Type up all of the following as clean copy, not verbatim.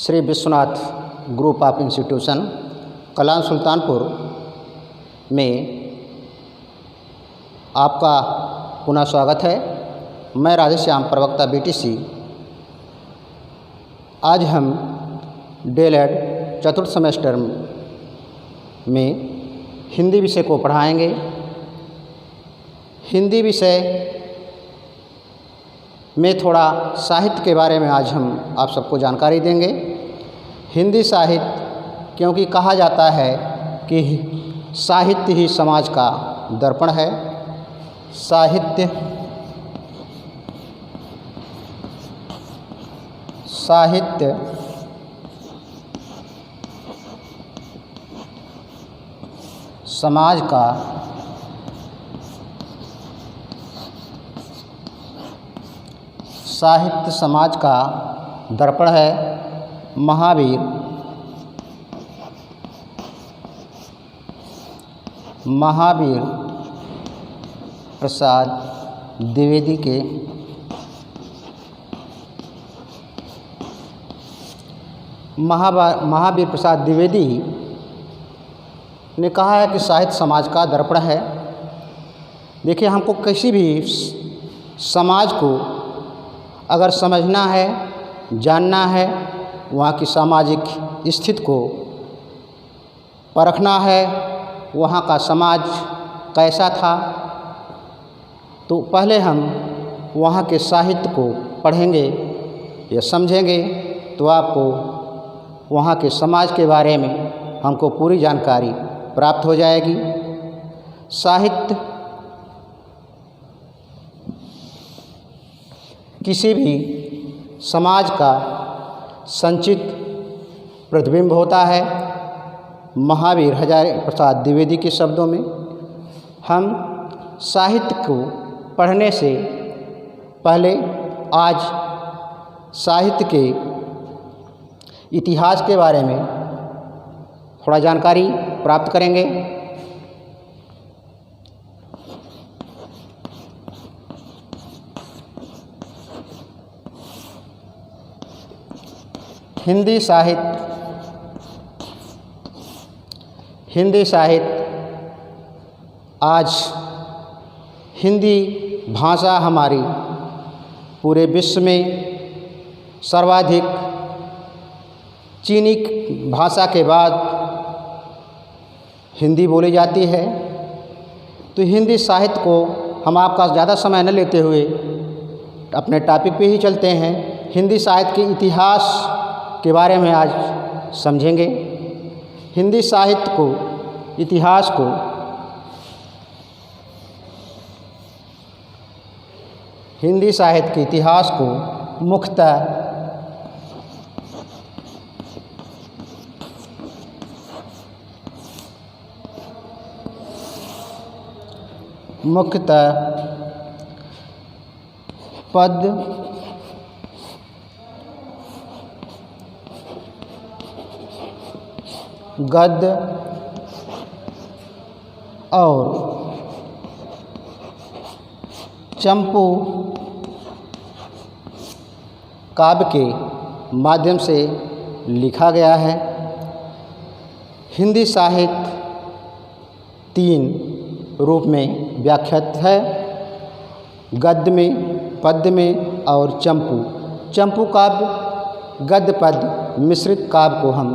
Shri Vishwanath group of institution Kalan Sultanpur में आपका पुनः स्वागत है। मैं राधेश्याम प्रवक्ता बीटीसी। आज हम डीएलएड चतुर्थ सेमेस्टर में हिंदी विषय को पढ़ाएंगे। हिंदी विषय में थोड़ा साहित्य के बारे में आज हम आप सबको जानकारी देंगे। हिंदी साहित्य क्योंकि कहा जाता है कि साहित्य ही समाज का दर्पण है। साहित्य समाज का समाज का दर्पण है। महावीर प्रसाद द्विवेदी के महावीर प्रसाद द्विवेदी ने कहा है कि साहित्य समाज का दर्पण है। देखिए, हमको किसी भी समाज को अगर समझना है, जानना है, वहाँ की सामाजिक स्थिति को परखना है, वहाँ का समाज कैसा था, तो पहले हम वहाँ के साहित्य को पढ़ेंगे या समझेंगे तो आपको वहाँ के समाज के बारे में हमको पूरी जानकारी प्राप्त हो जाएगी। साहित्य किसी भी समाज का संचित प्रतिबिंब होता है। महावीर प्रसाद द्विवेदी के शब्दों में हम साहित्य को पढ़ने से पहले आज साहित्य के इतिहास के बारे में थोड़ा जानकारी प्राप्त करेंगे। हिंदी साहित्य आज हिंदी भाषा हमारी पूरे विश्व में सर्वाधिक चीनी भाषा के बाद हिंदी बोली जाती है। तो हिंदी साहित्य को हम आपका ज़्यादा समय न लेते हुए अपने टॉपिक पे ही चलते हैं। हिंदी साहित्य के इतिहास के बारे में आज समझेंगे। हिंदी साहित्य को इतिहास को हिंदी साहित्य के इतिहास को मुख्यतः पद्य, गद्य और चंपू काव्य के माध्यम से लिखा गया है। हिंदी साहित्य 3 रूप में व्याख्यात है: गद्य में, पद्य में और चंपू काव्य, गद्य पद्य मिश्रित काव्य को हम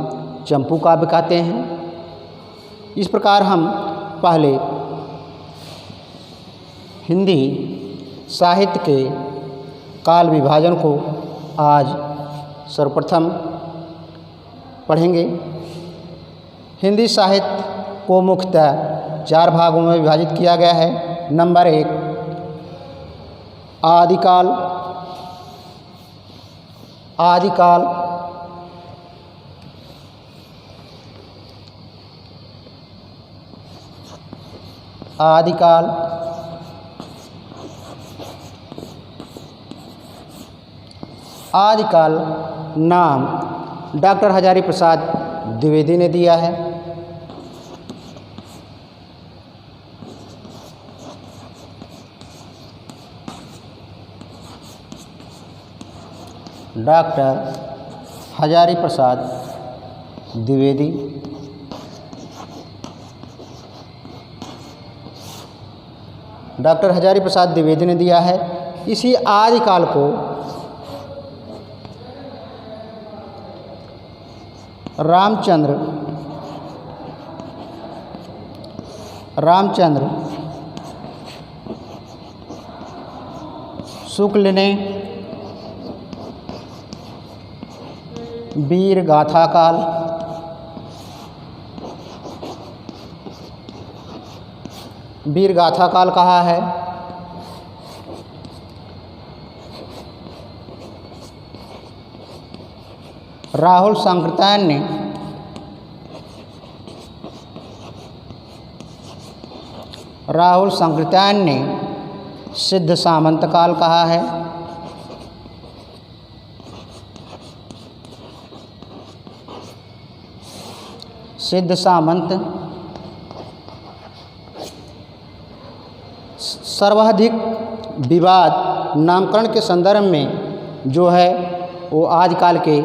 चंपू काव्य कहते हैं। इस प्रकार हम पहले हिंदी साहित्य के काल विभाजन को आज सर्वप्रथम पढ़ेंगे। हिंदी साहित्य को मुख्यतः 4 भागों में विभाजित किया गया है। नंबर 1 आदिकाल। आदिकाल नाम डॉक्टर हजारी प्रसाद द्विवेदी ने दिया है। डॉक्टर हजारी प्रसाद द्विवेदी। डॉक्टर हजारी प्रसाद द्विवेदी ने दिया है। इसी आदिकाल को रामचंद्र शुक्ल ने वीर गाथा काल, वीर गाथा काल कहा है। राहुल संकृत्यायन ने सिद्ध सामंत काल कहा है। सिद्ध सामंत सर्वाधिक विवाद नामकरण के संदर्भ में जो है वो आदिकाल के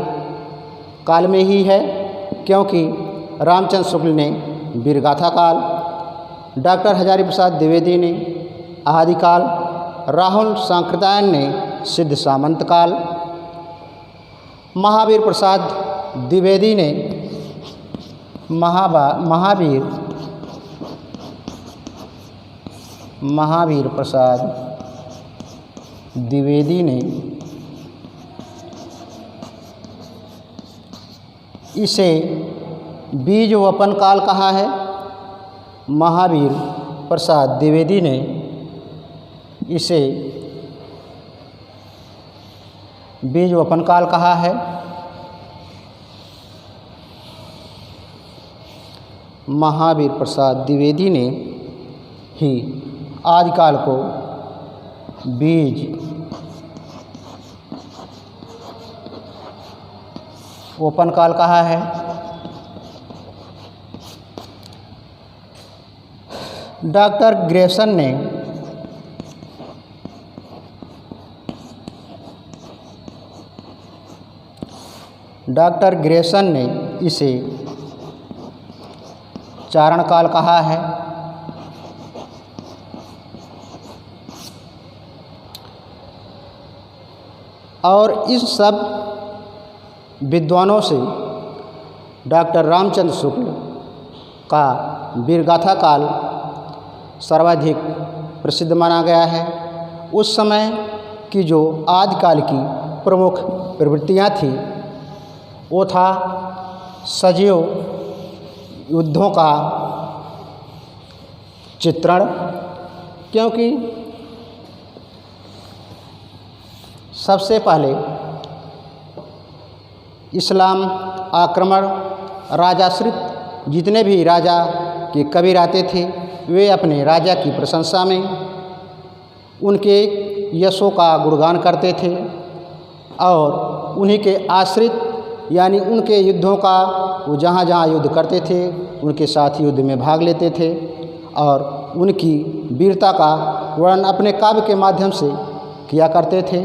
काल में ही है, क्योंकि रामचंद्र शुक्ल ने वीरगाथा काल, डॉक्टर हजारी प्रसाद द्विवेदी ने आदिकाल, राहुल सांकृत्यायन ने सिद्ध सामंत काल, महावीर प्रसाद द्विवेदी ने महावीर प्रसाद द्विवेदी ने इसे बीज वपन काल कहा है। महावीर प्रसाद द्विवेदी ने इसे बीज वपन काल कहा है। महावीर प्रसाद द्विवेदी ने ही आदिकाल को बीज वपन काल कहा है। डॉक्टर ग्रेसन ने इसे चारण काल कहा है। और इस सब विद्वानों से डॉक्टर रामचंद्र शुक्ल का वीरगाथा काल सर्वाधिक प्रसिद्ध माना गया है। उस समय की जो आदिकाल की प्रमुख प्रवृत्तियाँ थी वो था सजीव युद्धों का चित्रण, क्योंकि सबसे पहले इस्लाम आक्रमण, राजाश्रित जितने भी राजा के कबीर आते थे वे अपने राजा की प्रशंसा में उनके यशों का गुणगान करते थे और उन्हीं के आश्रित यानी उनके युद्धों का वो जहाँ जहाँ युद्ध करते थे उनके साथ युद्ध में भाग लेते थे और उनकी वीरता का वर्णन अपने काव्य के माध्यम से किया करते थे।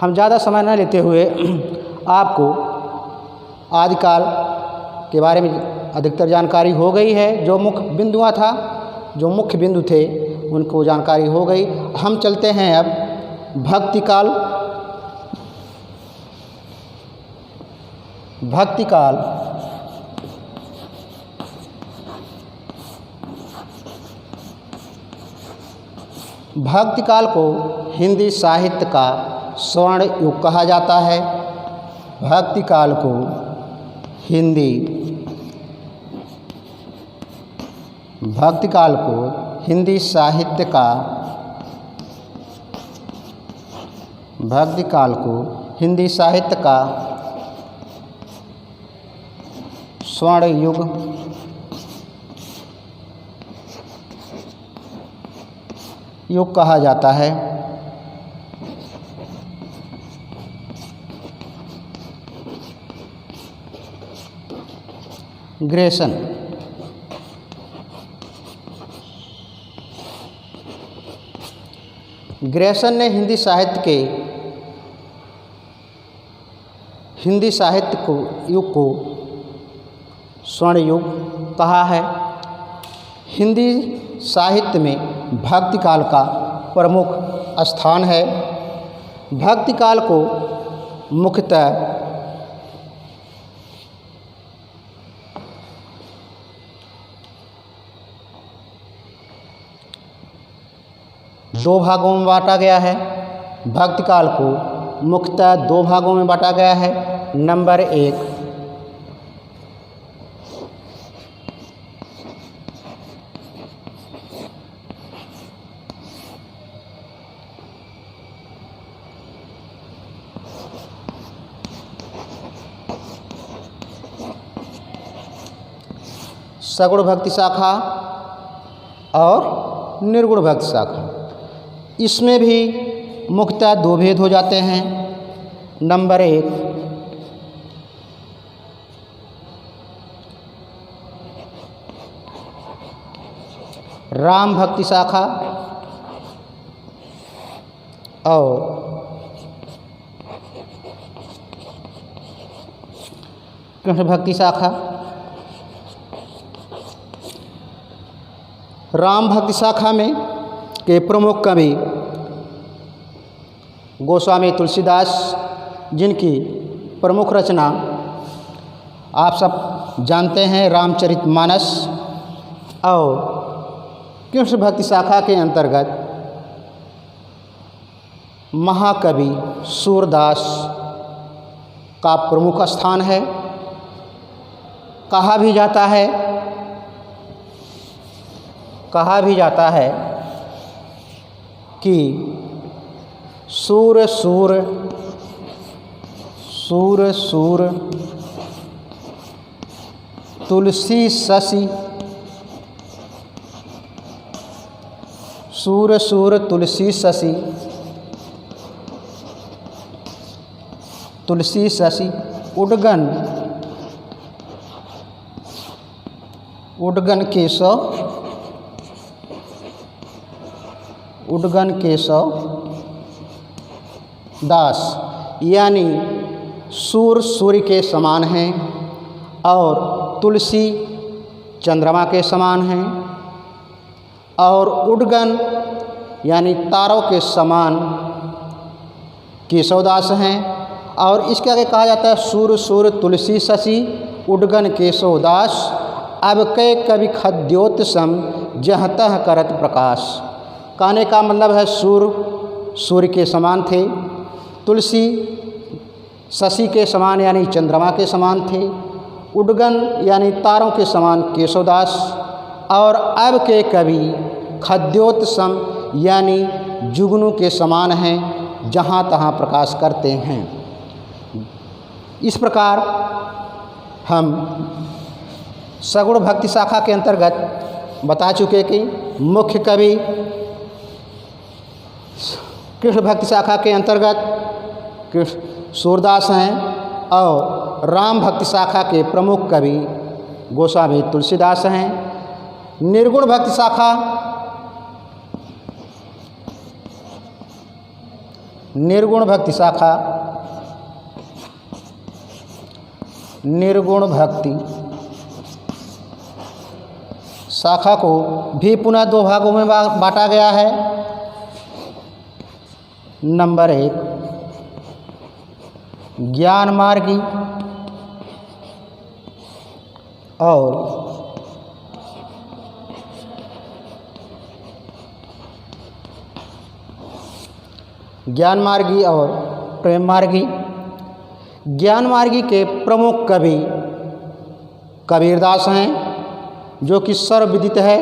हम ज़्यादा समय न लेते हुए आपको आदिकाल के बारे में अधिकतर जानकारी हो गई है। जो मुख्य बिंदु थे उनको जानकारी हो गई। हम चलते हैं अब भक्ति काल। भक्ति काल को हिंदी साहित्य का स्वर्ण युग कहा जाता है। भक्ति काल को हिंदी साहित्य का स्वर्ण युग कहा जाता है। ग्रेसन ने हिंदी साहित्य को युग को स्वर्ण युग कहा है। हिंदी साहित्य में भक्ति काल का प्रमुख स्थान है। भक्ति काल को मुख्यतः दो भागों में बांटा गया है। भक्ति काल को मुख्यतः दो भागों में बांटा गया है। नंबर 1 सगुण भक्ति शाखा और निर्गुण भक्ति शाखा। इसमें भी मुख्यतः दो भेद हो जाते हैं। नंबर 1 राम भक्ति शाखा और कृष्ण भक्ति शाखा। राम भक्ति शाखा में के प्रमुख कवि गोस्वामी तुलसीदास, जिनकी प्रमुख रचना आप सब जानते हैं रामचरितमानस। और कृष्ण भक्ति शाखा के अंतर्गत महाकवि सूरदास का प्रमुख स्थान है। कहा भी जाता है कि सूर सूर तुलसी शशि, सूर सूर तुलसी शशि, तुलसी शशि उडगन केशव दास, यानी सूर सूर्य के समान हैं और तुलसी चंद्रमा के समान हैं और उडगन यानी तारों के समान केशवदास हैं। और इसके आगे कहा जाता है सूर सूर तुलसी शशि उडगन केशवदास, अब कै कवि खद्योत्सम जह तह करत प्रकाश। कहने का मतलब है सूर्य के समान थे, तुलसी शशि के समान यानी चंद्रमा के समान थे, उडगन यानी तारों के समान केशवदास, और अब के कवि खद्योत्सम यानी जुगनू के समान हैं, जहाँ तहाँ प्रकाश करते हैं। इस प्रकार हम सगुण भक्ति शाखा के अंतर्गत बता चुके कि मुख्य कवि कृष्ण भक्ति शाखा के अंतर्गत कृष्ण सूरदास हैं और राम भक्ति शाखा के प्रमुख कवि गोस्वामी तुलसीदास हैं। निर्गुण भक्ति शाखा निर्गुण भक्ति शाखा को भी पुनः दो भागों में बांटा गया है। नंबर 1 ज्ञान मार्गी और प्रेम मार्गी। ज्ञान मार्गी के प्रमुख कवि कबीरदास हैं, जो कि सर्वविदित है।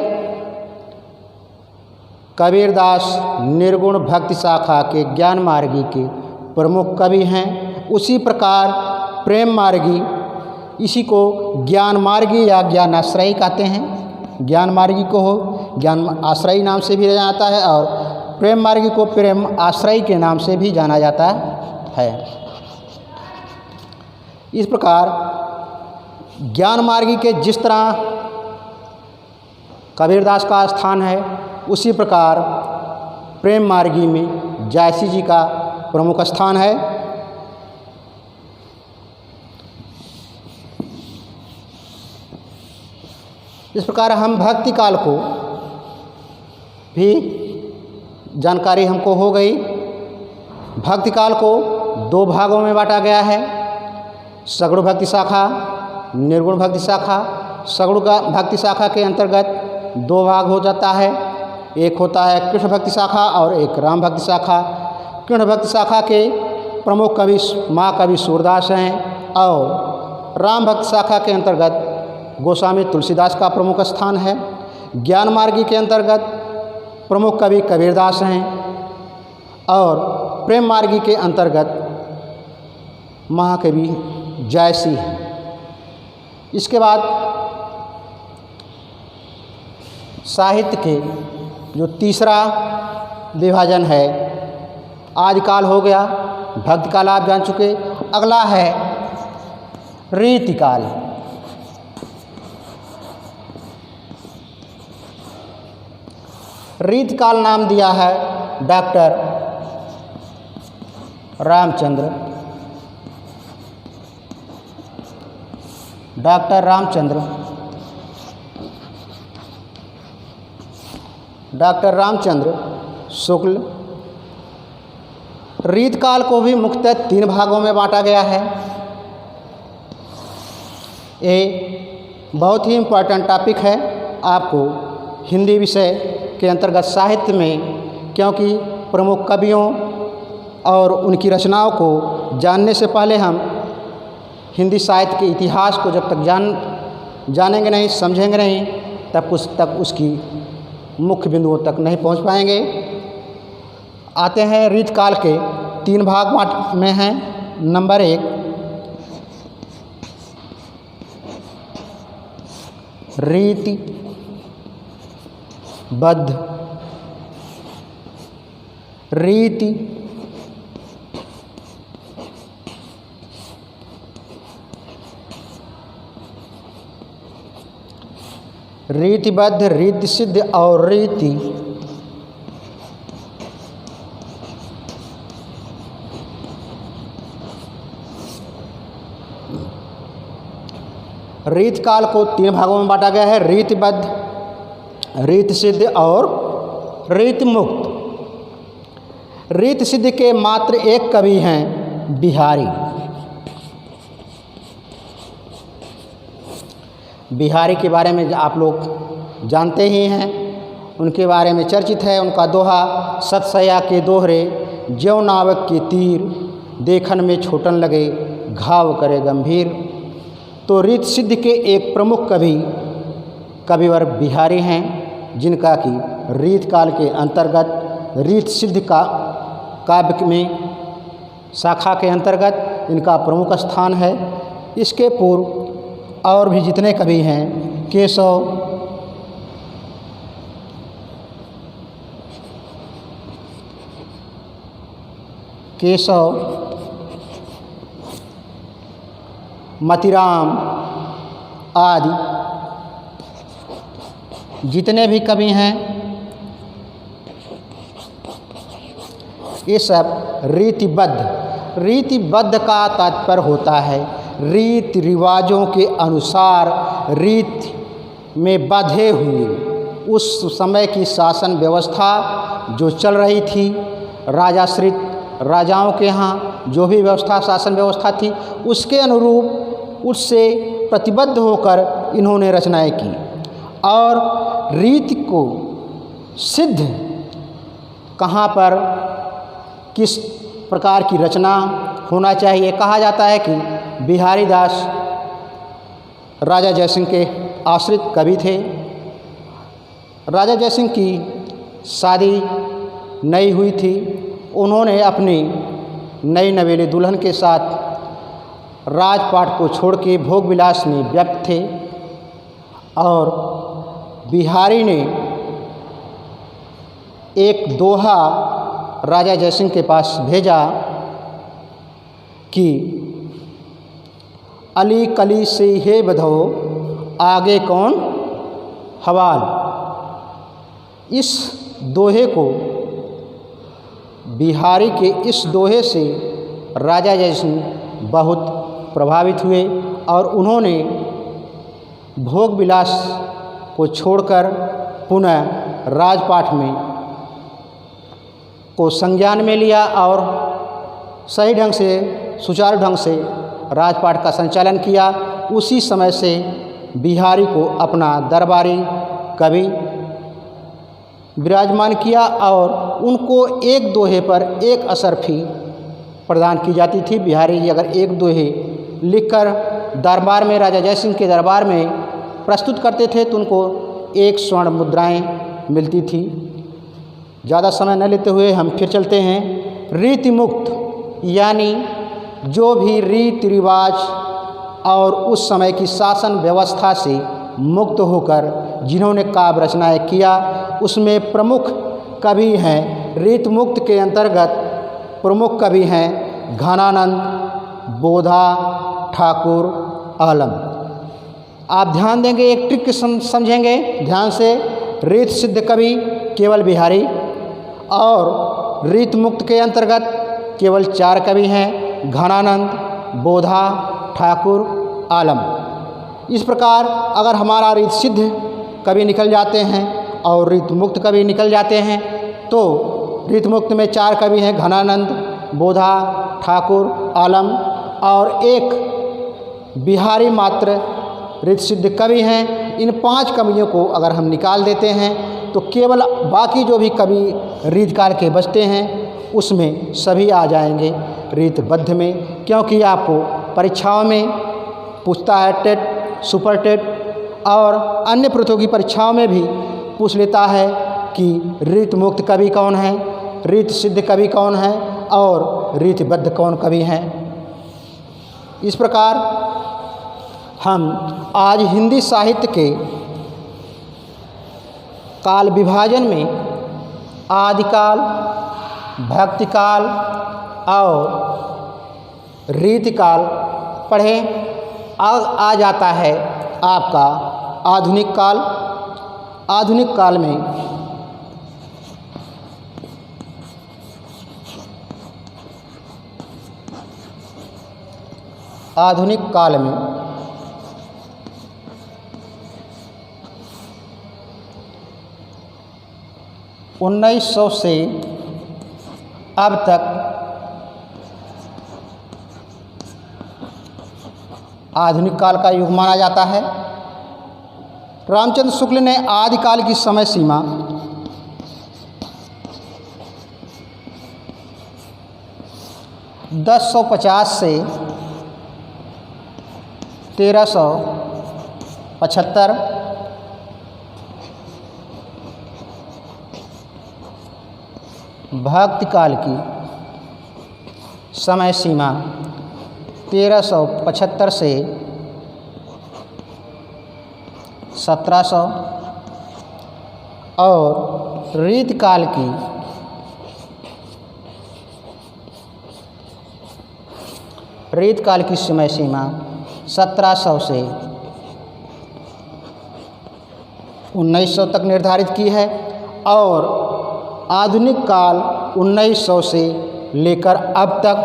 कबीरदास निर्गुण भक्ति शाखा के ज्ञान मार्गी के प्रमुख कवि हैं। उसी प्रकार प्रेम मार्गी, इसी को ज्ञान मार्गी या ज्ञान आश्रयी कहते हैं। ज्ञान मार्गी को ज्ञान आश्रयी नाम से भी जाना जाता है और प्रेम मार्गी को प्रेम आश्रयी के नाम से भी जाना जाता है। इस प्रकार ज्ञान मार्गी के जिस तरह कबीरदास का स्थान है, उसी प्रकार प्रेम मार्गी में जायसी जी का प्रमुख स्थान है। इस प्रकार हम भक्ति काल को भी जानकारी हमको हो गई। भक्ति काल को 2 भागों में बांटा गया है, सगुण भक्ति शाखा, निर्गुण भक्ति शाखा। सगुण भक्ति शाखा के अंतर्गत 2 भाग हो जाता है, एक होता है कृष्ण भक्ति शाखा और एक राम भक्ति शाखा। कृष्ण भक्ति शाखा के प्रमुख कवि महाकवि सूरदास हैं और राम भक्ति शाखा के अंतर्गत गोस्वामी तुलसीदास का प्रमुख स्थान है। ज्ञान मार्गी के अंतर्गत प्रमुख कवि कबीरदास हैं और प्रेम मार्गी के अंतर्गत महाकवि जयसी हैं। इसके बाद साहित्य के जो तीसरा विभाजन है, आदिकाल हो गया, भक्ति काल आप जान चुके, अगला है रीतिकाल। रीतिकाल नाम दिया है डॉक्टर रामचंद्र शुक्ल। रीतकाल को भी मुख्यतः 3 भागों में बांटा गया है। ये बहुत ही इम्पोर्टेंट टॉपिक है आपको हिंदी विषय के अंतर्गत साहित्य में, क्योंकि प्रमुख कवियों और उनकी रचनाओं को जानने से पहले हम हिंदी साहित्य के इतिहास को जब तक जानेंगे नहीं, समझेंगे नहीं, तब उसकी मुख्य बिंदुओं तक नहीं पहुंच पाएंगे। आते हैं रीतकाल के 3 भाग में हैं। नंबर 1 रीतिबद्ध। रीतिबद्ध, रीति सिद्ध और रीति रीतकाल को 3 भागों में बांटा गया है, रीतिबद्ध, रीति सिद्ध और रीति मुक्त। रीति सिद्ध के मात्र एक कवि हैं बिहारी। बिहारी के बारे में आप लोग जानते ही हैं, उनके बारे में चर्चित है उनका दोहा, सतसया के दोहरे ज्यों नावक के तीर, देखन में छोटन लगे घाव करे गंभीर। तो रीत सिद्ध के एक प्रमुख कविवर बिहारी हैं, जिनका कि रीत काल के अंतर्गत रीत सिद्ध का काव्य में शाखा के अंतर्गत इनका प्रमुख स्थान है। इसके पूर्व और भी जितने कवि हैं, केशव, मतिराम आदि जितने भी कवि हैं, ये सब रीतिबद्ध का तात्पर्य होता है रीति रिवाजों के अनुसार रीति में बंधे हुए उस समय की शासन व्यवस्था जो चल रही थी, राजाओं के यहाँ जो भी व्यवस्था शासन व्यवस्था थी, उसके अनुरूप उससे प्रतिबद्ध होकर इन्होंने रचनाएं की। और रीति को सिद्ध कहाँ पर किस प्रकार की रचना होना चाहिए, कहा जाता है कि बिहारी दास राजा जयसिंह के आश्रित कवि थे। राजा जयसिंह की शादी नई हुई थी, उन्होंने अपनी नई नवेली दुल्हन के साथ राजपाट को छोड़ के भोग विलास में व्यस्त थे और बिहारी ने एक दोहा राजा जयसिंह के पास भेजा कि अली कली से हे बधो आगे कौन हवाल। इस दोहे को बिहारी के इस दोहे से राजा जयसिंह बहुत प्रभावित हुए और उन्होंने भोग विलास को छोड़कर पुनः राजपाट में को संज्ञान में लिया और सही ढंग से सुचारू ढंग से राजपाट का संचालन किया। उसी समय से बिहारी को अपना दरबारी कवि विराजमान किया और उनको एक दोहे पर एक असरफी प्रदान की जाती थी। बिहारी जी अगर एक दोहे लिखकर दरबार में राजा जयसिंह के दरबार में प्रस्तुत करते थे तो उनको एक स्वर्ण मुद्राएं मिलती थी। ज़्यादा समय न लेते हुए हम फिर चलते हैं। रीति मुक्त यानी जो भी रीति रिवाज और उस समय की शासन व्यवस्था से मुक्त होकर जिन्होंने काव्य रचनाएँ किया उसमें प्रमुख कवि हैं। रीति मुक्त के अंतर्गत प्रमुख कवि हैं घनानंद, बोधा, ठाकुर, आलम। आप ध्यान देंगे, एक ट्रिक समझेंगे ध्यान से। रीत सिद्ध कवि केवल बिहारी और रीत मुक्त के अंतर्गत केवल 4 कवि हैं घनानंद, बोधा, ठाकुर, आलम। इस प्रकार अगर हमारा रीत सिद्ध कवि निकल जाते हैं और रीत मुक्त कवि निकल जाते हैं तो रीत मुक्त में 4 कवि हैं घनानंद, बोधा, ठाकुर, आलम और एक बिहारी मात्र रीत सिद्ध कवि हैं। इन 5 कवियों को अगर हम निकाल देते हैं तो केवल बाकी जो भी कवि रीत काल के बचते हैं उसमें सभी आ जाएंगे रीतबद्ध में। क्योंकि आपको परीक्षाओं में पूछता है, टेट, सुपर टेट और अन्य प्रतियोगी परीक्षाओं में भी पूछ लेता है कि रीत मुक्त कवि कौन है, रीत सिद्ध कवि कौन है और रीतबद्ध कौन कवि हैं। इस प्रकार हम आज हिंदी साहित्य के काल विभाजन में आदिकाल, भक्तिकाल और रीतिकाल पढ़े। आ जाता है आपका आधुनिक काल। आधुनिक काल में आधुनिक काल में 1900 से अब तक आधुनिक काल का युग माना जाता है। रामचंद्र शुक्ल ने आदिकाल की समय सीमा 1050 से 1375, भक्ति काल की समय सीमा 1375 से 1700 और रीतकाल की समय सीमा 1700 से 1900 तक निर्धारित की है और आधुनिक काल 1900 से लेकर अब तक।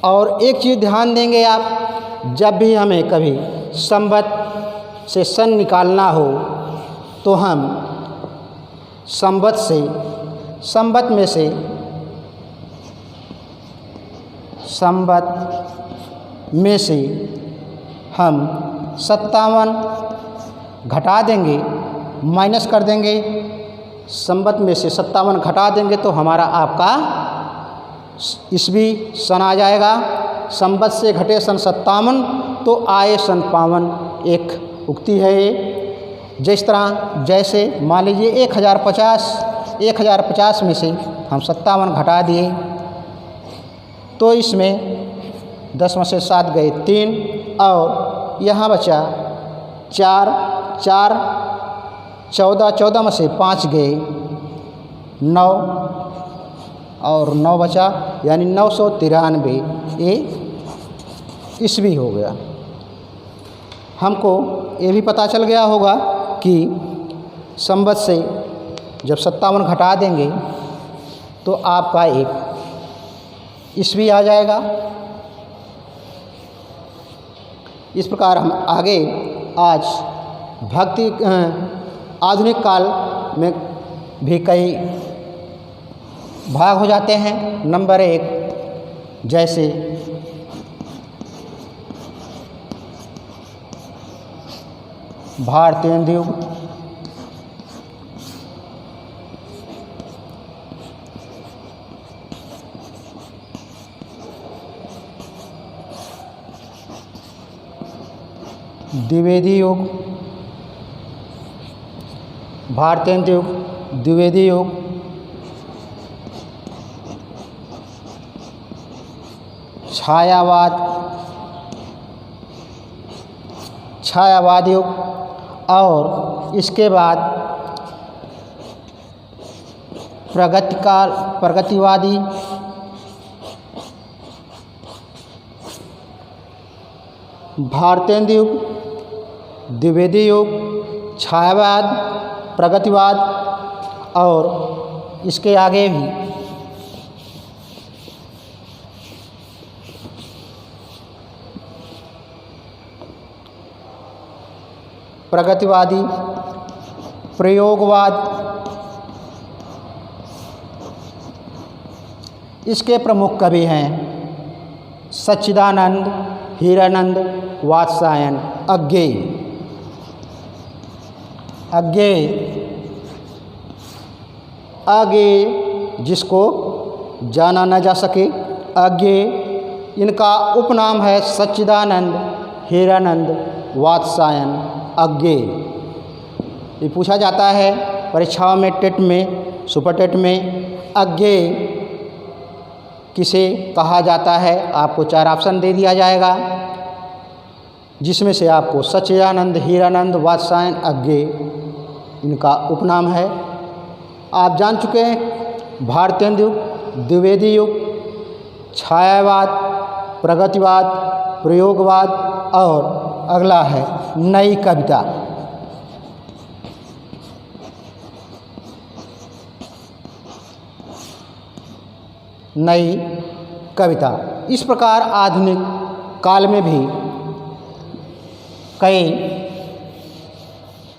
और एक चीज़ ध्यान देंगे आप, जब भी हमें कभी संवत से सन निकालना हो तो हम संवत में से हम 57 घटा देंगे, माइनस कर देंगे। संवत में से 57 घटा देंगे तो हमारा आपका ईस्वी सन आ जाएगा। संवत से घटे सन 57 तो आए सन 52। एक उक्ति है ये। जिस तरह जैसे मान लीजिए 1050 में से हम 57 घटा दिए तो इसमें 10 में से 7 गए 3 और यहाँ बचा 4 14 में से 5 गए 9 और 9 बचा, यानी 993 ये ईस्वी हो गया। हमको ये भी पता चल गया होगा कि संवत से जब 57 घटा देंगे तो आपका एक ईस्वी आ जाएगा। इस प्रकार हम आगे आज भक्ति आधुनिक काल में भी कई भाग हो जाते हैं। नंबर 1 जैसे भारतेंदु युग, द्विवेदी युग, भारतेंदु युग, द्विवेदी युग, छायावाद युग और इसके बाद प्रगतिवादी, भारतेंदु युग, द्विवेदी युग, छायावाद, प्रगतिवाद और इसके आगे भी प्रगतिवादी, प्रयोगवाद, इसके प्रमुख कवि हैं सच्चिदानंद, हीरानंद, वात्स्यायन, अज्ञेय। जिसको जाना न जा सके, अज्ञेय, इनका उपनाम है सच्चिदानंद, हीरानंद, वात्स्यायन, अज्ञेय। ये पूछा जाता है परीक्षाओं में, टेट में, सुपर टेट में, अज्ञेय किसे कहा जाता है। आपको 4 ऑप्शन दे दिया जाएगा, जिसमें से आपको सच्चिदानंद, हीरानंद, वात्स्यायन, अज्ञेय इनका उपनाम है। आप जान चुके हैं भारतेंदु युग, द्विवेदी युग, छायावाद, प्रगतिवाद, प्रयोगवाद और अगला है नई कविता। नई कविता। इस प्रकार आधुनिक काल में भी कई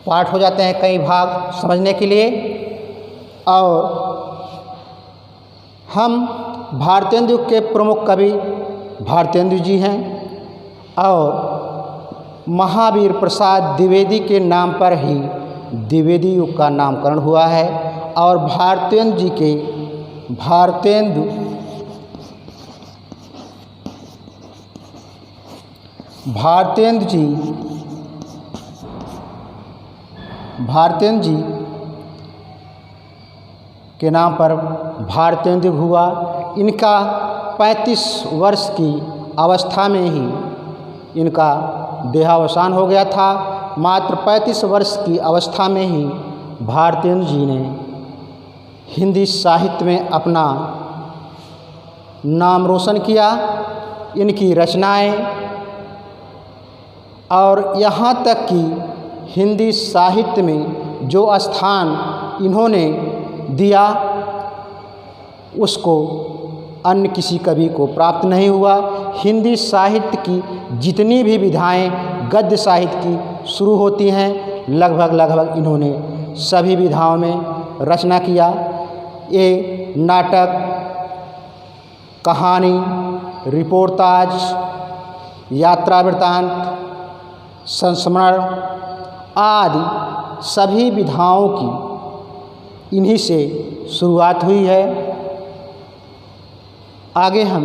पाठ हो जाते हैं, कई भाग समझने के लिए। और हम भारतेंदु युग के प्रमुख कवि भारतेंदु जी हैं और महावीर प्रसाद द्विवेदी के नाम पर ही द्विवेदी युग का नामकरण हुआ है। और भारतेंदु जी के भारतेंदु जी के नाम पर भारतेंदु हुआ। इनका 35 वर्ष की अवस्था में ही इनका देहावसान हो गया था। मात्र 35 वर्ष की अवस्था में ही भारतेंदु जी ने हिंदी साहित्य में अपना नाम रोशन किया। इनकी रचनाएं और यहाँ तक कि हिंदी साहित्य में जो स्थान इन्होंने दिया उसको अन्य किसी कवि को प्राप्त नहीं हुआ। हिंदी साहित्य की जितनी भी विधाएं गद्य साहित्य की शुरू होती हैं, लगभग इन्होंने सभी विधाओं में रचना किया। ये नाटक, कहानी, रिपोर्टाज, यात्रा वृत्तांत, संस्मरण आदि सभी विधाओं की इन्हीं से शुरुआत हुई है। आगे हम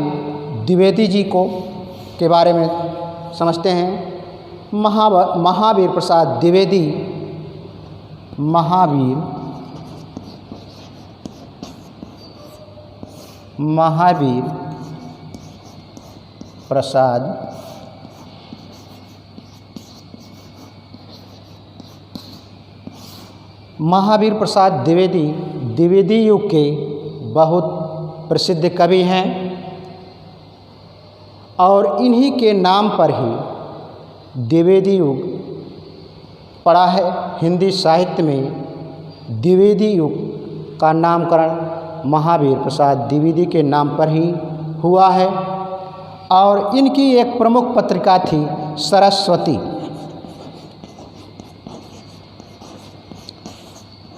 द्विवेदी जी के बारे में समझते हैं। महावीर प्रसाद द्विवेदी महावीर प्रसाद द्विवेदी युग के बहुत प्रसिद्ध कवि हैं और इन्हीं के नाम पर ही द्विवेदी युग पड़ा है। हिंदी साहित्य में द्विवेदी युग का नामकरण महावीर प्रसाद द्विवेदी के नाम पर ही हुआ है। और इनकी एक प्रमुख पत्रिका थी सरस्वती।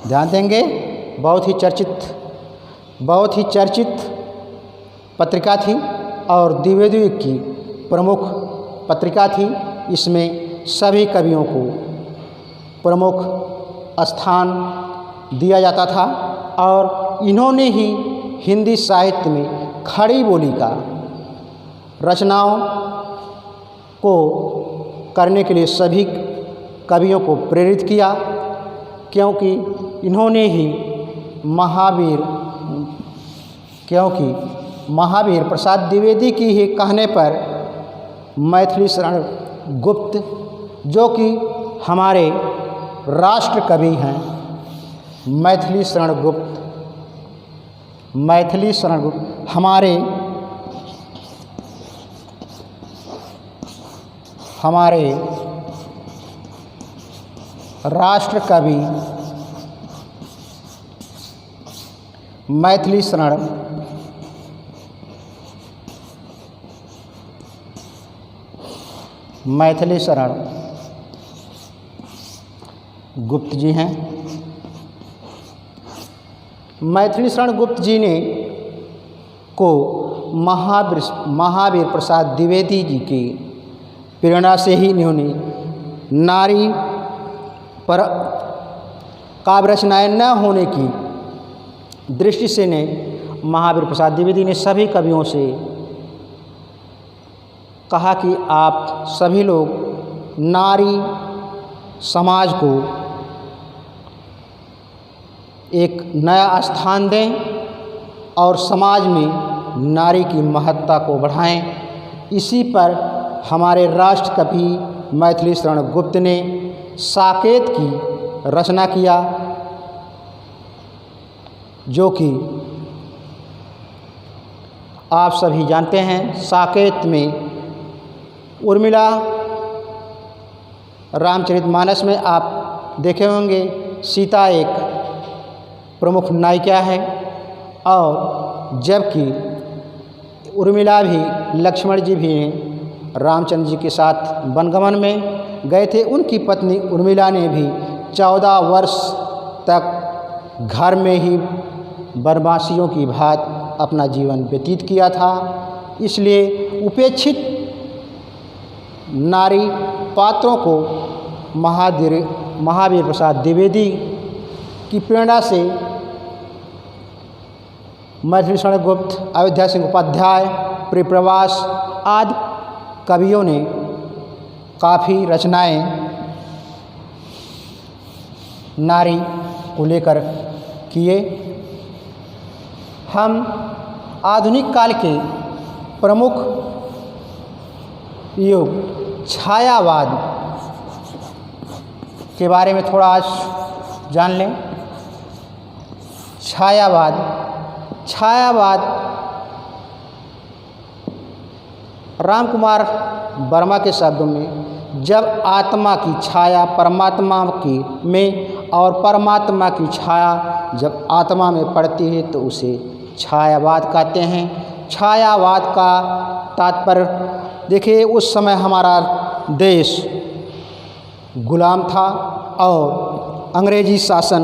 ध्यान देंगे। बहुत ही चर्चित पत्रिका थी और द्विवेदी की प्रमुख पत्रिका थी। इसमें सभी कवियों को प्रमुख स्थान दिया जाता था और इन्होंने ही हिंदी साहित्य में खड़ी बोली का रचनाओं को करने के लिए सभी कवियों को प्रेरित किया, क्योंकि इन्होंने ही महावीर प्रसाद द्विवेदी की ही कहने पर मैथिली शरण गुप्त, जो कि हमारे राष्ट्र कवि हैं, मैथिली शरण गुप्त हमारे राष्ट्र कवि मैथिली शरण गुप्त जी हैं। मैथिली शरण गुप्त जी ने को महावीर प्रसाद द्विवेदी जी की प्रेरणा से ही इन्होंने नारी पर काव्य रचनाएँ न होने की दृष्टि से ने महावीर प्रसाद द्विवेदी ने सभी कवियों से कहा कि आप सभी लोग नारी समाज को एक नया स्थान दें और समाज में नारी की महत्ता को बढ़ाएं। इसी पर हमारे राष्ट्र कवि मैथिली शरण गुप्त ने साकेत की रचना किया, जो कि आप सभी जानते हैं। साकेत में उर्मिला, रामचरितमानस में आप देखे होंगे, सीता एक प्रमुख नायिका है और जबकि उर्मिला भी, लक्ष्मण जी भी रामचंद्र जी के साथ वनगमन में गए थे। उनकी पत्नी उर्मिला ने भी 14 वर्ष तक घर में ही वनवासियों की भांति अपना जीवन व्यतीत किया था। इसलिए उपेक्षित नारी पात्रों को महावीर प्रसाद द्विवेदी की प्रेरणा से मैथिली शरण गुप्त, अयोध्या सिंह उपाध्याय, प्रियप्रवास आदि कवियों ने काफ़ी रचनाएं नारी को लेकर किए। हम आधुनिक काल के प्रमुख युग छायावाद के बारे में थोड़ा आज जान लें। छायावाद रामकुमार वर्मा के शब्दों में, जब आत्मा की छाया परमात्मा की में और परमात्मा की छाया जब आत्मा में पड़ती है तो उसे छायावाद कहते हैं। छायावाद का तात्पर्य देखिए, उस समय हमारा देश गुलाम था और अंग्रेजी शासन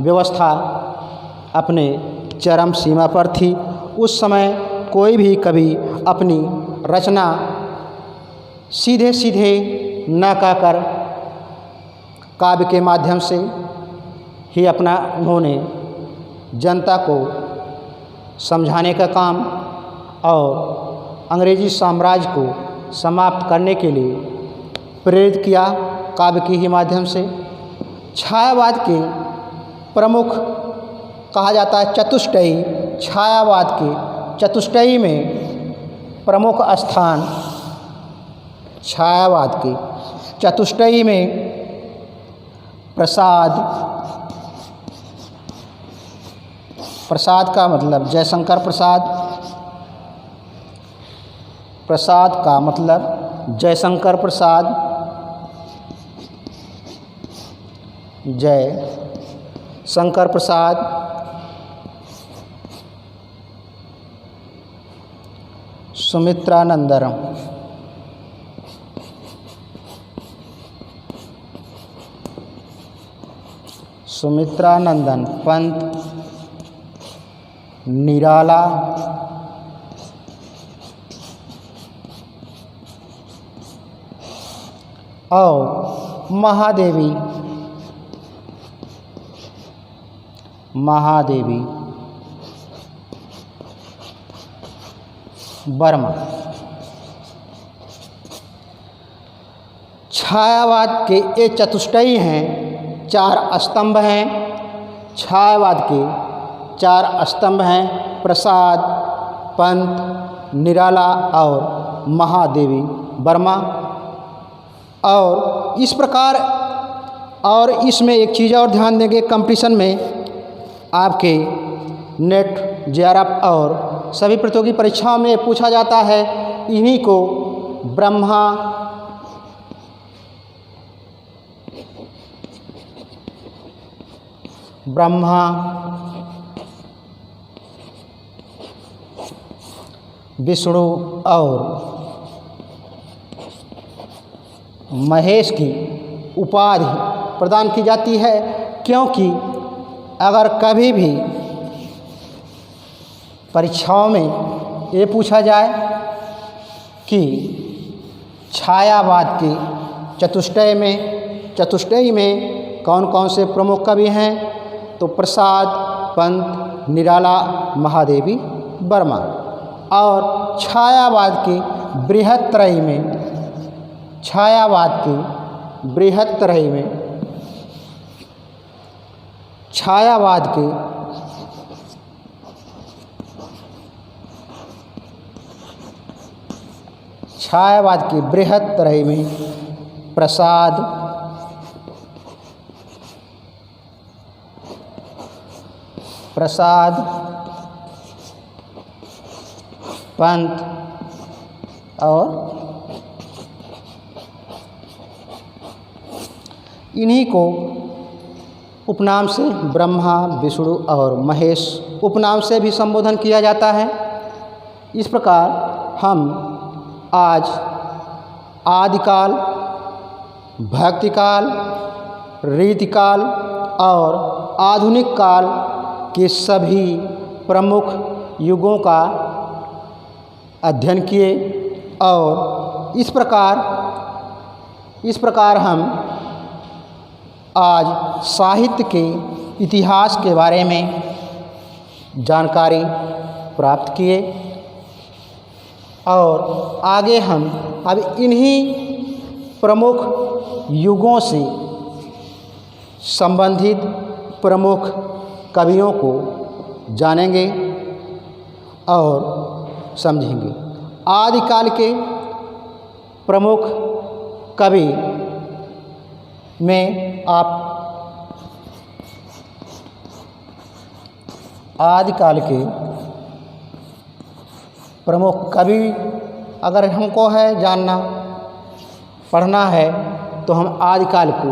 व्यवस्था अपने चरम सीमा पर थी। उस समय कोई भी कवि अपनी रचना सीधे सीधे न कहकर काव्य के माध्यम से ही उन्होंने जनता को समझाने का काम और अंग्रेजी साम्राज्य को समाप्त करने के लिए प्रेरित किया काव्य के ही माध्यम से। छायावाद के प्रमुख कहा जाता है चतुष्टयी। छायावाद के चतुष्टयी में प्रमुख स्थान, छायावाद के चतुष्टयी में प्रसाद का मतलब जयशंकर प्रसाद, प्रसाद का मतलब जयशंकर प्रसाद, जयशंकर प्रसाद, सुमित्रानंदरम, सुमित्रानंदन पंत, निराला, और महादेवी वर्मा। छायावाद के ये चतुष्टयी हैं, 4 स्तंभ हैं। छायावाद के 4 स्तंभ हैं, प्रसाद, पंत, निराला और महादेवी वर्मा। और इस प्रकार, और इसमें एक चीज़ और ध्यान देंगे, कंपटीशन में आपके नेट, जेआरएफ और सभी प्रतियोगी परीक्षाओं में पूछा जाता है। इन्हीं को ब्रह्मा, विष्णु और महेश की उपाधि प्रदान की जाती है, क्योंकि अगर कभी भी परीक्षाओं में ये पूछा जाए कि छायावाद के चतुष्टयी में कौन कौन से प्रमुख कवि हैं, तो प्रसाद, पंत, निराला, महादेवी वर्मा। और छायावाद के बृहत्त्रयी में छायावाद के बृहत्त्रयी में प्रसाद, पंत और इन्हीं को उपनाम से ब्रह्मा, विष्णु और महेश उपनाम से भी संबोधन किया जाता है। इस प्रकार हम आज आदिकाल, भक्तिकाल, रीतिकाल और आधुनिक काल के सभी प्रमुख युगों का अध्ययन किए। और इस प्रकार हम आज साहित्य के इतिहास के बारे में जानकारी प्राप्त किए, और आगे हम अब इन्हीं प्रमुख युगों से संबंधित प्रमुख कवियों को जानेंगे और समझेंगे। आदिकाल के प्रमुख कवि में आदिकाल के प्रमुख कवि अगर हमको है जानना, पढ़ना है, तो हम आदिकाल को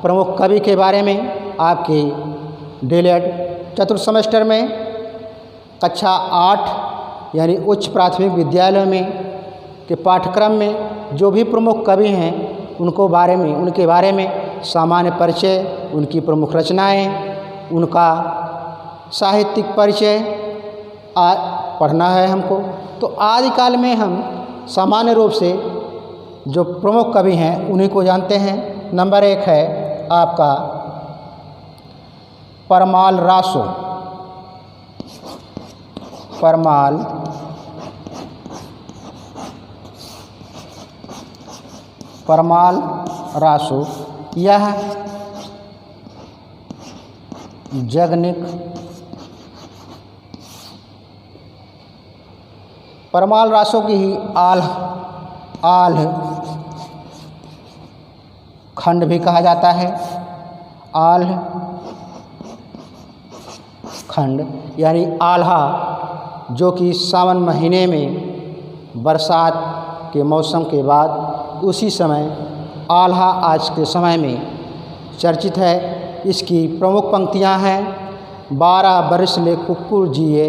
प्रमुख कवि के बारे में आपके डीएलएड चतुर्थ सेमेस्टर में कक्षा 8 यानी उच्च प्राथमिक विद्यालय में के पाठ्यक्रम में जो भी प्रमुख कवि हैं उनके बारे में सामान्य परिचय, उनकी प्रमुख रचनाएं, उनका साहित्यिक परिचय पढ़ना है हमको। तो आदिकाल में हम सामान्य रूप से जो प्रमुख कवि हैं उन्हीं को जानते हैं। नंबर 1 है आपका परमाल रासो। यह जगनिक परमाल रासो की ही आल्ह खंड भी कहा जाता है। आल्ह खंड यानी आल्हा, जो कि सावन महीने में बरसात के मौसम के बाद उसी समय आल्हा आज के समय में चर्चित है। इसकी प्रमुख पंक्तियां हैं 12 बरस ले कुक्कुर जिए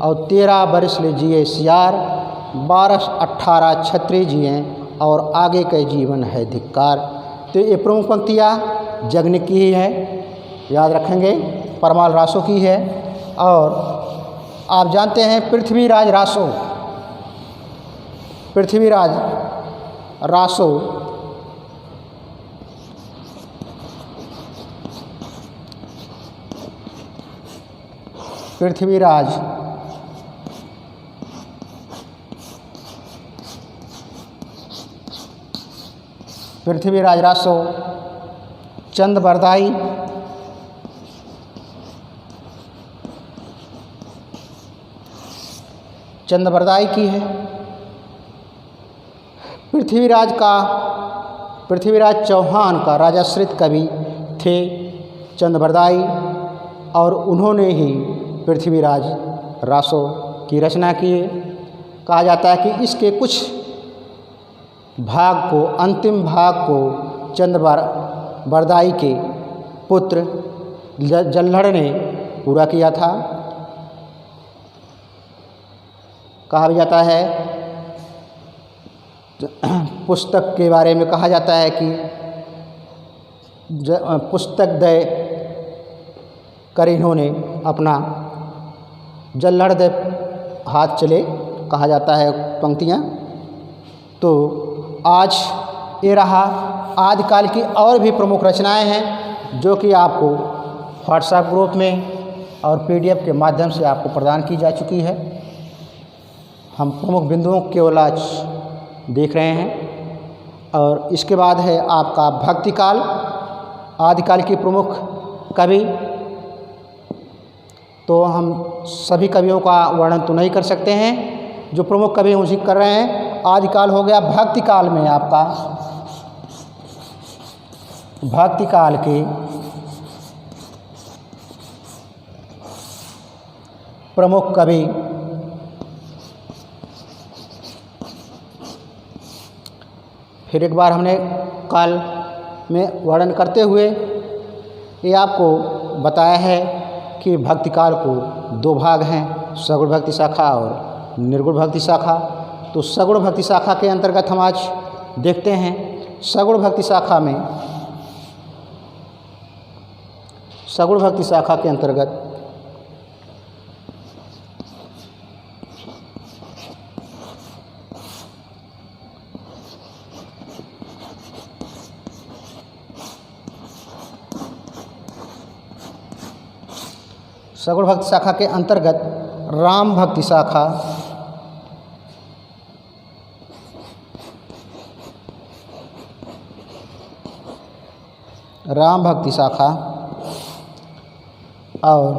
और 13 बरस ले जिए सियार, 12-18 छत्री जिए और आगे के जीवन है धिक्कार। तो ये प्रमुख पंक्तियाँ जगनिक की ही है। याद रखेंगे परमाल रासो की है। और आप जानते हैं पृथ्वीराज रासो, पृथ्वीराज रासो पृथ्वीराज पृथ्वीराज रासो चंद बरदाई चंद बरदाई की है। पृथ्वीराज चौहान का राजाश्रित कवि थे चंद बरदाई, और उन्होंने ही पृथ्वीराज रासो की रचना की है। कहा जाता है कि इसके कुछ भाग को, अंतिम भाग को चंद बरदाई के पुत्र जल्लड़ ने पूरा किया था। कहा भी जाता है, पुस्तक के बारे में कहा जाता है कि पुस्तक दय कर इन्होंने अपना जल्लड़ दे हाथ चले, कहा जाता है पंक्तियाँ। तो आज ये रहा आदिकाल की और भी प्रमुख रचनाएं हैं जो कि आपको व्हाट्सएप ग्रुप में और PDF के माध्यम से आपको प्रदान की जा चुकी है। हम प्रमुख बिंदुओं को केवल आज देख रहे हैं। और इसके बाद है आपका भक्तिकाल, आदिकाल की प्रमुख कवि। तो हम सभी कवियों का वर्णन तो नहीं कर सकते हैं, जो प्रमुख कवि उसी कर रहे हैं। आदिकाल हो गया। भक्तिकाल में आपका भक्तिकाल के प्रमुख कवि फिर एक बार हमने काल में वर्णन करते हुए ये आपको बताया है कि भक्तिकाल को दो भाग हैं, सगुण भक्ति शाखा और निर्गुण भक्ति शाखा। तो सगुण भक्ति शाखा के अंतर्गत हम आज देखते हैं। सगुण भक्ति शाखा में, सगुण भक्ति शाखा के अंतर्गत सगुण भक्ति शाखा के अंतर्गत राम भक्ति शाखा, राम भक्ति शाखा और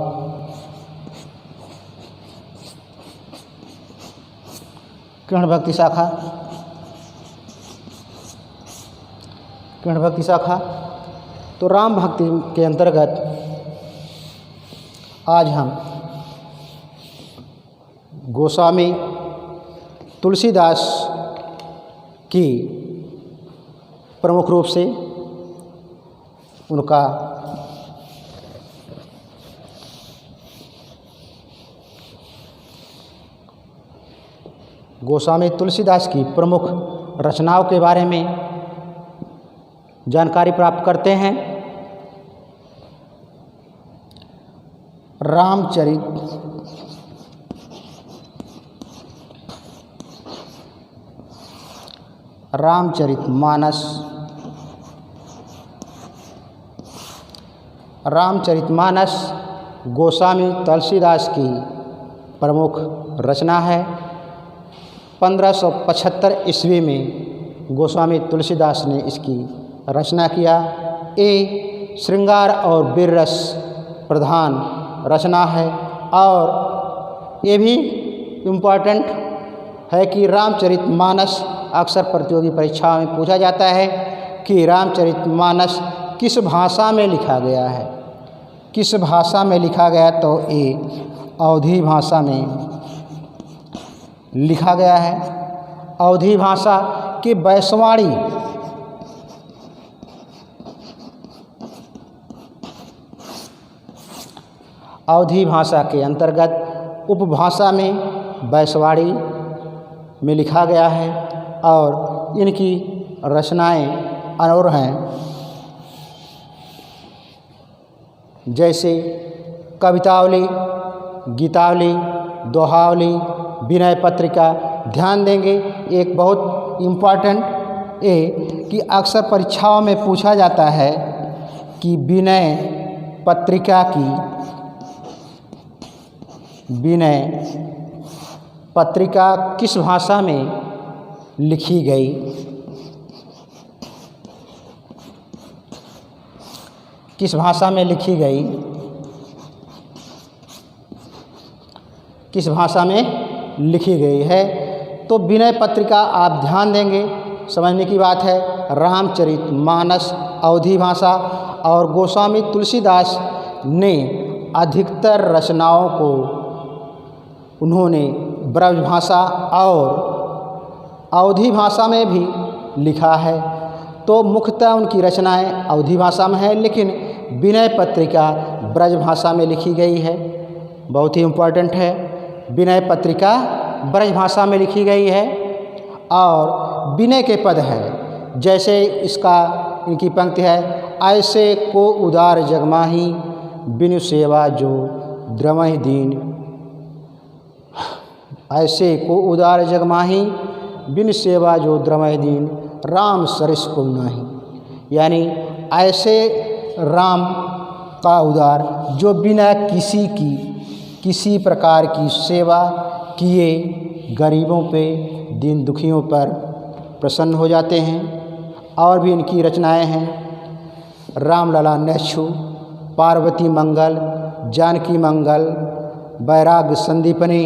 कृष्ण भक्ति शाखा, कृष्ण भक्ति शाखा। तो राम भक्ति के अंतर्गत आज हम गोस्वामी तुलसीदास की प्रमुख रूप से उनका गोस्वामी तुलसीदास की प्रमुख रचनाओं के बारे में जानकारी प्राप्त करते हैं। रामचरितमानस गोस्वामी तुलसीदास की प्रमुख रचना है। 1575 ईस्वी में गोस्वामी तुलसीदास ने इसकी रचना किया। ये श्रृंगार और वीर रस प्रधान रचना है। और ये भी इम्पॉर्टेंट है कि रामचरितमानस अक्सर प्रतियोगी परीक्षाओं में पूछा जाता है कि रामचरितमानस किस भाषा में लिखा गया है, किस भाषा में लिखा गया। तो ये अवधी भाषा में लिखा गया है। अवधी भाषा की वैश्वाणी अवधी भाषा के अंतर्गत उपभाषा में वैश्वाणी में लिखा गया है। और इनकी रचनाएं अनोर हैं। जैसे कवितावली, गीतावली, दोहावली, विनय पत्रिका। ध्यान देंगे एक बहुत इम्पॉर्टेंट कि अक्सर परीक्षाओं में पूछा जाता है कि विनय पत्रिका किस भाषा में लिखी गई। किस भाषा में लिखी गई? किस भाषा में लिखी गई है? तो विनय पत्रिका आप ध्यान देंगे, समझने की बात है। रामचरितमानस अवधी भाषा और गोस्वामी तुलसीदास ने अधिकतर रचनाओं को उन्होंने ब्रज भाषा और अवधी भाषा में भी लिखा है। तो मुख्यतः उनकी रचनाएं अवधी भाषा में है, लेकिन विनय पत्रिका ब्रज भाषा में लिखी गई है। बहुत ही इम्पोर्टेंट है, विनय पत्रिका ब्रज भाषा में लिखी गई है। और विनय के पद है, जैसे इनकी पंक्ति है, ऐसे को उदार जगमाही बिनु सेवा जो द्रमहि दीन। ऐसे को उदार जगमाही बिनु सेवा जो द्रमहि दीन, राम सरिस को नाही। यानी ऐसे राम का उदार जो बिना किसी प्रकार की सेवा किए गरीबों पे, दीन दुखियों पर प्रसन्न हो जाते हैं। और भी इनकी रचनाएं हैं, रामलला नैच्छु, पार्वती मंगल, जानकी मंगल, बैराग संदीपनी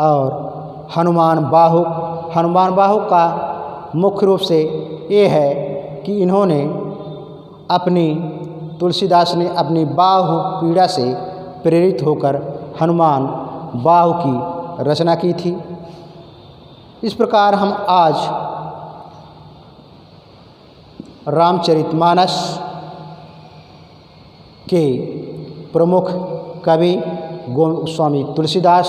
और हनुमान बाहुक। हनुमान बाहुक का मुख्य रूप से ये है कि इन्होंने तुलसीदास ने अपनी बाहु पीड़ा से प्रेरित होकर हनुमान बाहु की रचना की थी। इस प्रकार हम आज रामचरितमानस के प्रमुख कवि गोस्वामी तुलसीदास,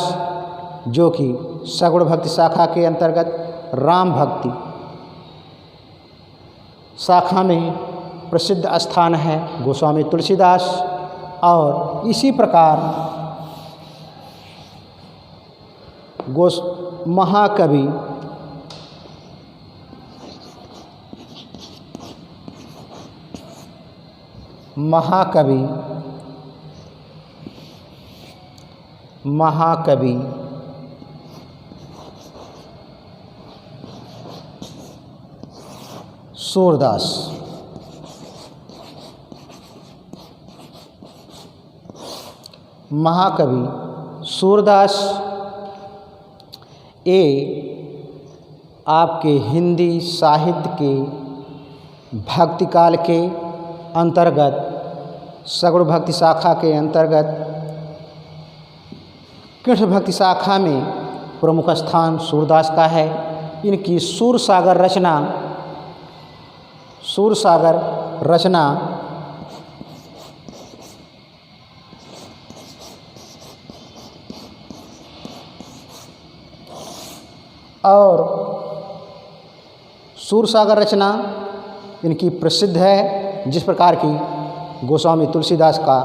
जो कि सगुण भक्ति शाखा के अंतर्गत राम भक्ति शाखा में प्रसिद्ध स्थान है गोस्वामी तुलसीदास। और इसी प्रकार महाकवि सूरदास, महाकवि सूरदास ये आपके हिंदी साहित्य के भक्ति काल के अंतर्गत, सगुण भक्ति शाखा के अंतर्गत कृष्ण भक्ति शाखा में प्रमुख स्थान सूरदास का है। इनकी सूरसागर रचना और सूरसागर रचना इनकी प्रसिद्ध है। जिस प्रकार की गोस्वामी तुलसीदास का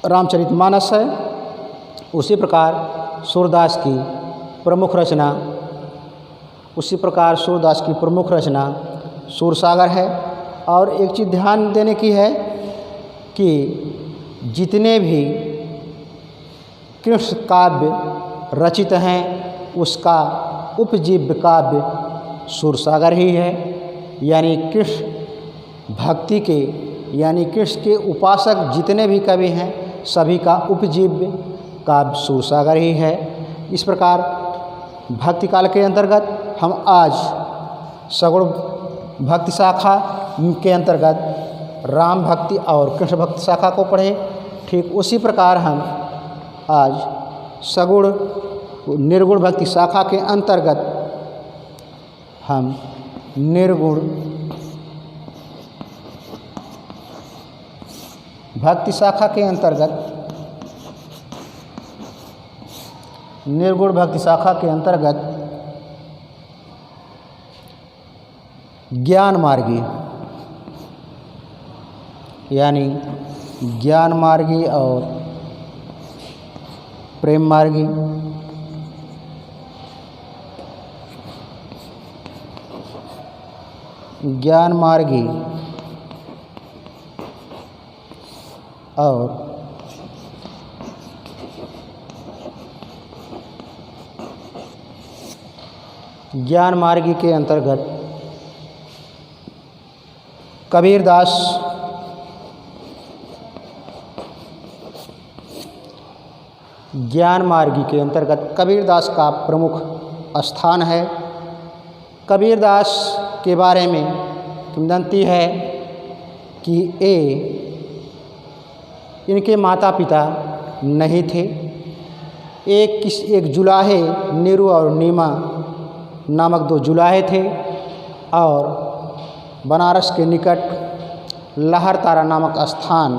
रामचरितमानस है, उसी प्रकार सूरदास की प्रमुख रचना सूरसागर है। और एक चीज़ ध्यान देने की है कि जितने भी कृष्ण काव्य रचित हैं उसका उपजीव्य काव्य सूरसागर ही है। यानी कृष्ण भक्ति के, यानी कृष्ण के उपासक जितने भी कवि हैं सभी का उपजीव्य काव्य सूरसागर ही है। इस प्रकार भक्ति काल के अंतर्गत हम आज सगुण भक्ति शाखा के अंतर्गत राम भक्ति और कृष्ण भक्ति शाखा को पढ़े। ठीक उसी प्रकार हम आज सगुण निर्गुण भक्ति शाखा के अंतर्गत हम निर्गुण भक्ति शाखा के अंतर्गत ज्ञान मार्गी यानी ज्ञान मार्गी और प्रेम मार्गी। ज्ञान मार्गी और ज्ञान मार्गी के अंतर्गत कबीरदास ज्ञान मार्गी के अंतर्गत कबीरदास का प्रमुख स्थान है। कबीरदास के बारे में किंवदंती है कि इनके माता पिता नहीं थे। एक जुलाहे नीरू और नीमा नामक दो जुलाहे थे और बनारस के निकट लहर तारा नामक स्थान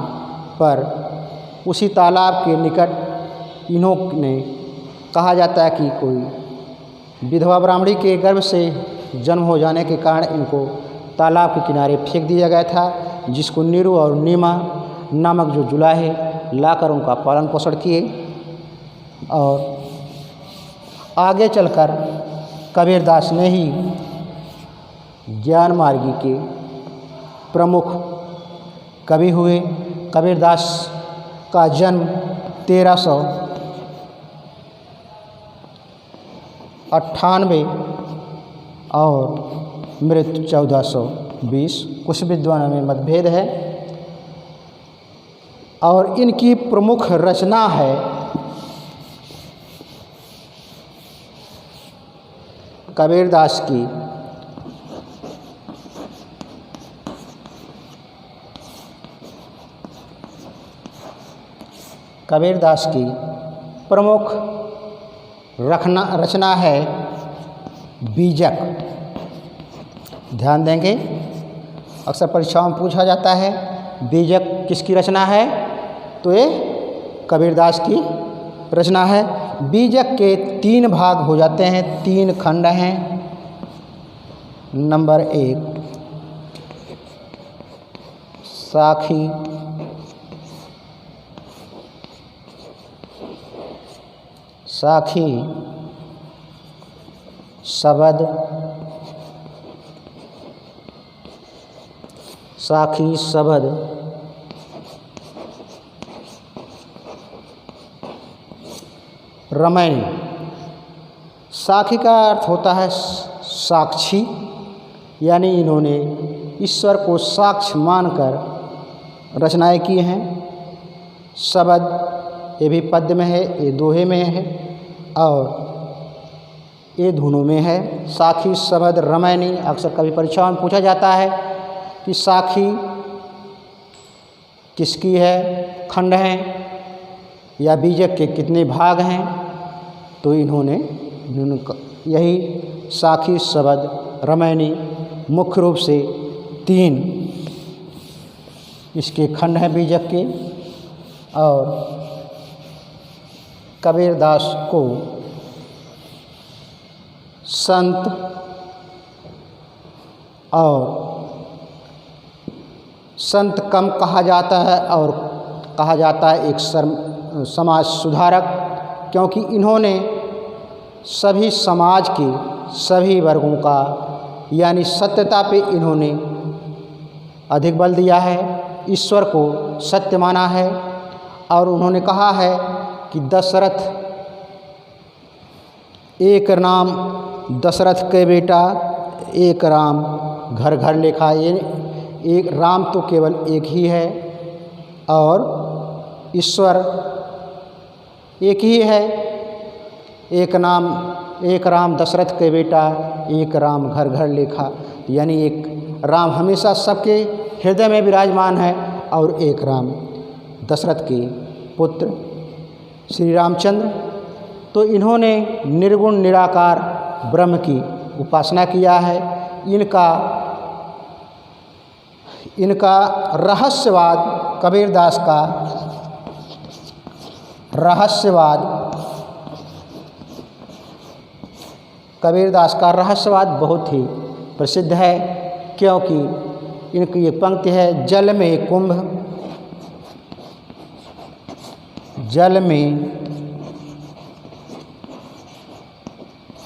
पर उसी तालाब के निकट इन्होंने कहा जाता है कि कोई विधवा ब्राह्मणी के गर्भ से जन्म हो जाने के कारण इनको तालाब के किनारे फेंक दिया गया था, जिसको नीरू और नीमा नामक जो जुलाहे लाकर उनका पालन पोषण किए। और आगे चलकर कबीरदास ने ही ज्ञान मार्गी के प्रमुख कवि हुए। कबीरदास का जन्म 1398 और मृत्यु 1420। कुछ विद्वानों में मतभेद है। और इनकी प्रमुख रचना है कबीरदास की प्रमुख रचना है बीजक। ध्यान देंगे, अक्सर परीक्षाओं में पूछा जाता है बीजक किसकी रचना है, तो ये कबीरदास की रचना है। बीजक के 3 भाग हो जाते हैं, 3 खंड हैं। नंबर 1 साखी, शबद, रामायण। साखी का अर्थ होता है साक्षी, यानी इन्होंने ईश्वर को साक्ष्य मानकर रचनाएं की हैं। शबद ये भी पद्य में है, ये दोहे में है और ये धुनों में है। साखी, शबद, रामायणी। अक्सर कभी परीक्षाओं में पूछा जाता है कि साखी किसकी है, खंड हैं या बीजक के कितने भाग हैं, तो इन्होंने यही साखी, शबद, रामायणी मुख्य रूप से 3 इसके खंड हैं बीजक के। और कबीरदास को संत कम कहा जाता है और कहा जाता है एक समाज सुधारक, क्योंकि इन्होंने सभी समाज के सभी वर्गों का यानी सत्यता पे इन्होंने अधिक बल दिया है, ईश्वर को सत्य माना है। और उन्होंने कहा है कि दशरथ, एक नाम दशरथ के बेटा, एक राम घर घर लेखा। ये एक राम तो केवल एक ही है और ईश्वर एक ही है। एक राम दशरथ के बेटा, एक राम घर घर लेखा, यानी एक राम हमेशा सबके हृदय में विराजमान है और एक राम दशरथ के पुत्र श्री रामचंद्र। तो इन्होंने निर्गुण निराकार ब्रह्म की उपासना किया है। इनका रहस्यवाद, कबीरदास का रहस्यवाद बहुत ही प्रसिद्ध है, क्योंकि इनकी ये पंक्ति है, जल में कुंभ जल में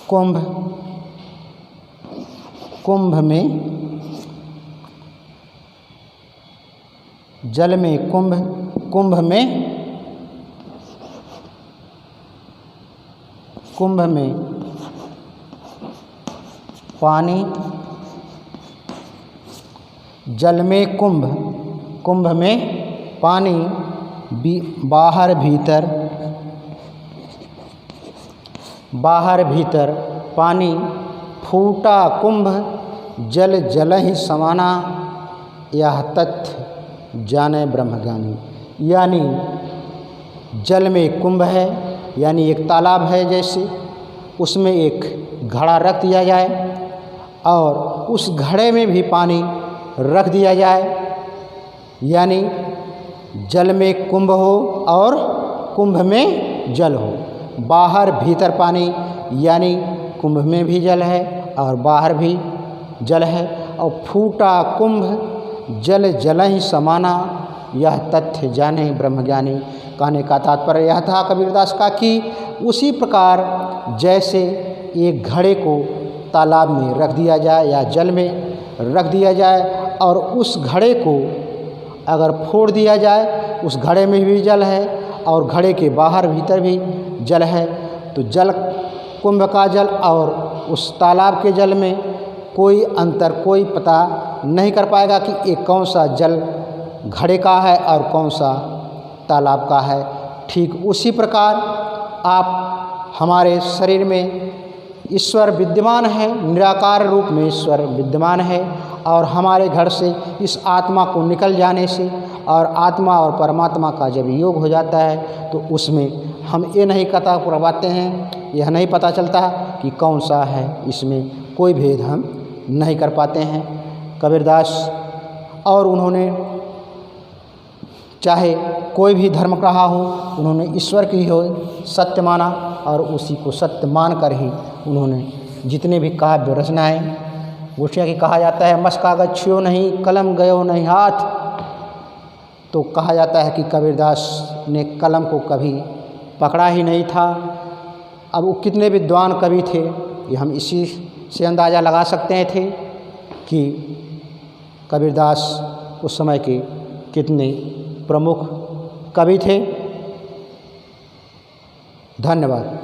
कुंभ, कुंभ में जल में कुंभ, कुंभ में, कुंभ में पानी, जल में कुंभ, कुंभ में पानी, बाहर भीतर, बाहर भीतर पानी, फूटा कुंभ जल जल ही समाना, यह तथ्य जाने ब्रह्मज्ञानी। यानी जल में कुंभ है, यानी एक तालाब है, जैसे उसमें एक घड़ा रख दिया जाए और उस घड़े में भी पानी रख दिया जाए, यानी जल में कुंभ हो और कुंभ में जल हो, बाहर भीतर पानी, यानी कुंभ में भी जल है और बाहर भी जल है, और फूटा कुंभ जल जल ही समाना, यह तथ्य जाने ब्रह्मज्ञानी। कहने का तात्पर्य यह था कबीरदास का कि उसी प्रकार जैसे एक घड़े को तालाब में रख दिया जाए या जल में रख दिया जाए और उस घड़े को अगर फोड़ दिया जाए, उस घड़े में भी जल है और घड़े के बाहर भीतर भी जल है, तो जल कुंभ का जल और उस तालाब के जल में कोई अंतर, कोई पता नहीं कर पाएगा कि एक कौन सा जल घड़े का है और कौन सा तालाब का है। ठीक उसी प्रकार आप हमारे शरीर में ईश्वर विद्यमान है, निराकार रूप में ईश्वर विद्यमान है, और हमारे घर से इस आत्मा को निकल जाने से और आत्मा और परमात्मा का जब योग हो जाता है तो उसमें हम ये नहीं पता कर पाते हैं, यह नहीं पता चलता कि कौन सा है, इसमें कोई भेद हम नहीं कर पाते हैं। कबीरदास और उन्होंने चाहे कोई भी धर्म रहा हो, उन्होंने ईश्वर की हो सत्य माना और उसी को सत्य मान कर ही उन्होंने जितने भी काव्य रचनाएँ, गोष्ठियाँ की कहा जाता है मस कागज छुओ नहीं, कलम गयो नहीं हाथ, तो कहा जाता है कि कबीरदास ने कलम को कभी पकड़ा ही नहीं था। अब वो कितने विद्वान कवि थे, ये हम इसी से अंदाज़ा लगा सकते थे कि कबीरदास उस समय के कितने प्रमुख कवि थे। धन्यवाद।